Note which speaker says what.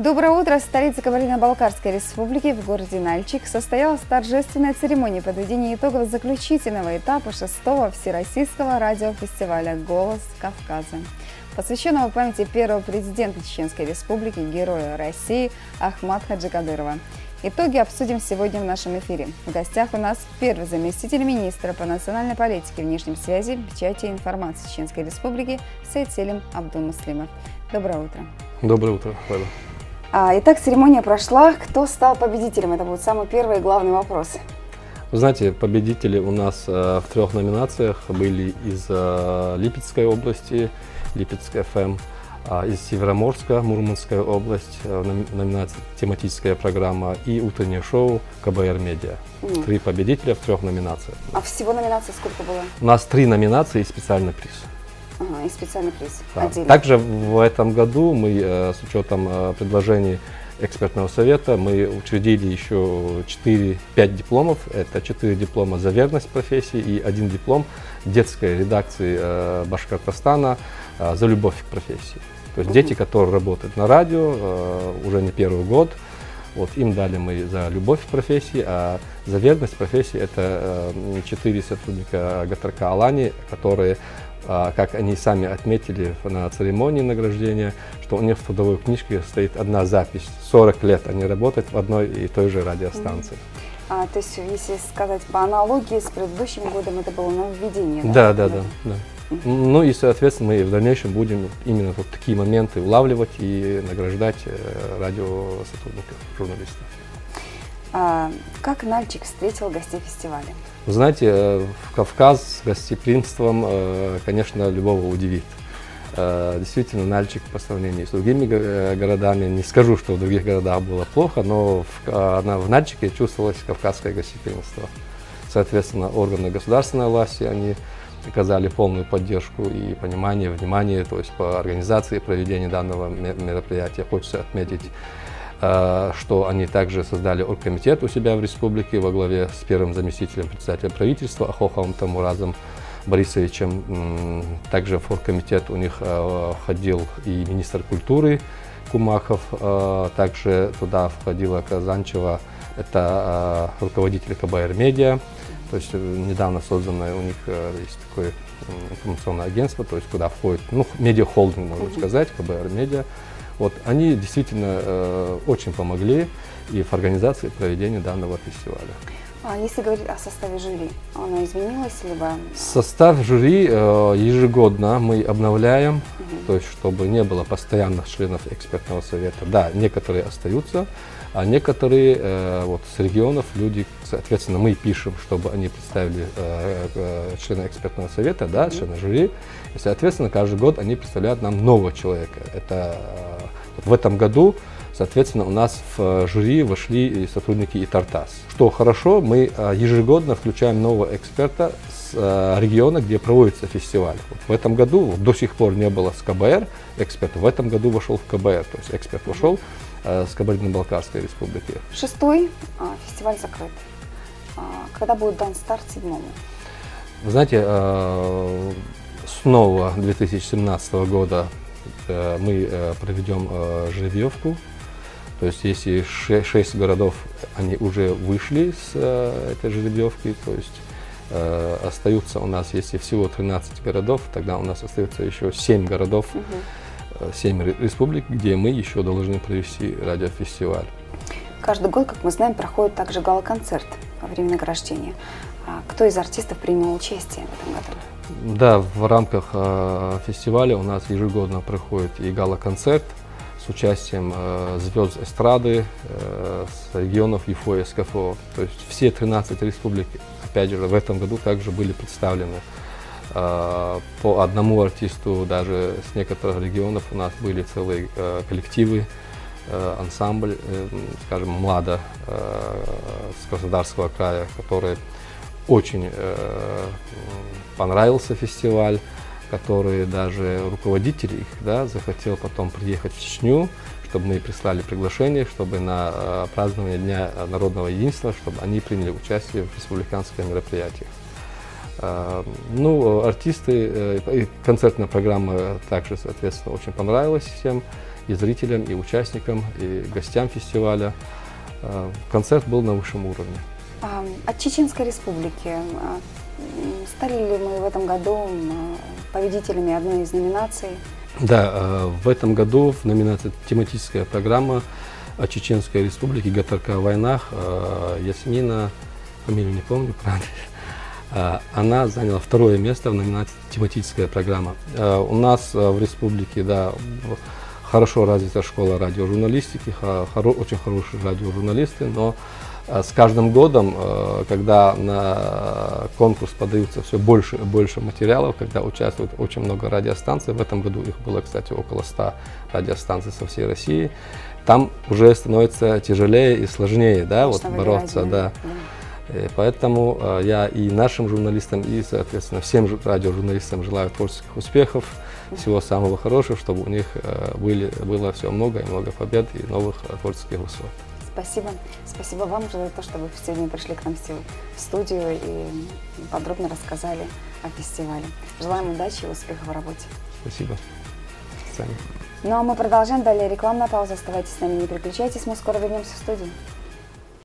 Speaker 1: Доброе утро! В столице Кабардино-Балкарской республики, в городе Нальчик, состоялась торжественная церемония подведения итогов заключительного этапа 6-го Всероссийского радиофестиваля «Голос Кавказа», посвященного памяти первого президента Чеченской республики, героя России Ахмата Хаджикадырова. Итоги обсудим сегодня в нашем эфире. В гостях у нас первый заместитель министра по национальной политике, внешним связи, печати и информации Чеченской республики Сейд-Селим Абдулмуслимов. Доброе утро.
Speaker 2: Доброе утро, Лада.
Speaker 1: Итак, церемония прошла. Кто стал победителем? Это будет самый первый и главный вопрос.
Speaker 2: Вы знаете, победители у нас в 3 номинациях были из Липецкой области, Липецкая ФМ, из Североморска, Мурманская область, номинация «Тематическая программа» и утреннее шоу КБР Медиа. 3 победителя в 3 номинациях.
Speaker 1: А всего номинаций сколько было?
Speaker 2: У нас 3 номинации и специальный приз.
Speaker 1: И специальный приз.
Speaker 2: Да.
Speaker 1: Отдельно.
Speaker 2: Также в этом году мы с учетом предложений экспертного совета мы учредили еще 4-5 дипломов. Это 4 диплома за верность профессии и 1 диплом детской редакции Башкортостана за любовь к профессии. То есть дети, которые работают на радио уже не первый год, вот им дали мы за любовь к профессии, а за верность профессии это 4 сотрудника ГТРК «Алани», которые, как они сами отметили на церемонии награждения, что у них в трудовой книжке стоит одна запись. 40 лет они работают в одной и той же радиостанции.
Speaker 1: То есть, если сказать по аналогии с предыдущим годом, это было нововведение?
Speaker 2: Да. Ну и, соответственно, мы в дальнейшем будем именно вот такие моменты улавливать и награждать радиосотрудников, журналистов.
Speaker 1: Как Нальчик встретил гостей фестиваля?
Speaker 2: Вы знаете, Кавказ с гостеприимством, конечно, любого удивит. Действительно, Нальчик по сравнению с другими городами, не скажу, что в других городах было плохо, но в Нальчике чувствовалось кавказское гостеприимство. Соответственно, органы государственной власти, они оказали полную поддержку и понимание, внимание, то есть по организации проведения данного мероприятия. Хочется отметить, что они также создали оргкомитет у себя в республике во главе с первым заместителем председателя правительства Ахоховым Тамуразом Борисовичем. Также в оргкомитет у них входил и министр культуры Кумахов, также туда входила Казанчева, это руководитель КБР Медиа. То есть недавно созданное у них есть такое информационное агентство, то есть куда входит, медиахолдинг, можно сказать, КБР Медиа. Вот, они действительно очень помогли и в организации проведения данного фестиваля.
Speaker 1: Если говорить о составе жюри, оно изменилось либо?
Speaker 2: Состав жюри ежегодно мы обновляем, то есть чтобы не было постоянных членов экспертного совета. Да, некоторые остаются, а некоторые вот с регионов люди, соответственно, мы пишем, чтобы они представили члена экспертного совета, да, члена жюри, и, соответственно, каждый год они представляют нам нового человека. Это в этом году, соответственно, у нас в жюри вошли и сотрудники и Тартас. Что хорошо, мы ежегодно включаем нового эксперта с региона, где проводится фестиваль. Вот в этом году до сих пор не было с КБР эксперта, в этом году вошел в КБР, то есть эксперт вошел с Кабардино-Балкарской республики.
Speaker 1: 6-й фестиваль закрыт. Когда будет дан старт 7-му?
Speaker 2: Вы знаете, с нового 2017 года мы проведем жеребьевку. То есть если 6 городов, они уже вышли с этой жеребьевки, то есть остаются у нас, если всего 13 городов, тогда у нас остается еще 7 городов, 7 республик, где мы еще должны провести радиофестиваль.
Speaker 1: Каждый год, как мы знаем, проходит также гала-концерт во время награждения. Кто из артистов принял участие в этом году?
Speaker 2: Да, в рамках фестиваля у нас ежегодно проходит и гала-концерт с участием звезд эстрады с регионов ЮФО и СКФО. То есть все 13 республик, опять же, в этом году также были представлены. По одному артисту даже с некоторых регионов у нас были целые коллективы, ансамбль, скажем, «Млада» с Краснодарского края, который очень понравился фестиваль, который даже руководитель их, да, захотел потом приехать в Чечню, чтобы мы прислали приглашение, чтобы на празднование Дня народного единства, чтобы они приняли участие в республиканских мероприятиях. Артисты, концертная программа также, соответственно, очень понравилась всем. и зрителям, и участникам, и гостям фестиваля. Концерт был на высшем уровне.
Speaker 1: От Чеченской Республики стали ли мы в этом году победителями одной из номинаций?
Speaker 2: Да, в этом году в номинации тематическая программа о Чеченской Республике ГТРК о войнах Ясмина, фамилию не помню, правда, она заняла второе место в номинации тематическая программа. У нас в республике, да, хорошо развита школа радиожурналистики, очень хорошие радиожурналисты, но с каждым годом, когда на конкурс подаются все больше и больше материалов, когда участвует очень много радиостанций, в этом году их было, кстати, около 100 радиостанций со всей России, там уже становится тяжелее и сложнее, да, вот бороться, да. И поэтому я и нашим журналистам, и, соответственно, всем радиожурналистам желаю творческих успехов, всего самого хорошего, чтобы у них было все много и много побед и новых творческих высот.
Speaker 1: Спасибо. Спасибо вам за то, что вы сегодня пришли к нам в студию и подробно рассказали о фестивале. Желаем удачи и успехов в работе.
Speaker 2: Спасибо. Саня.
Speaker 1: Ну а мы продолжаем. Далее рекламная пауза. Оставайтесь с нами, не переключайтесь. Мы скоро вернемся в студию.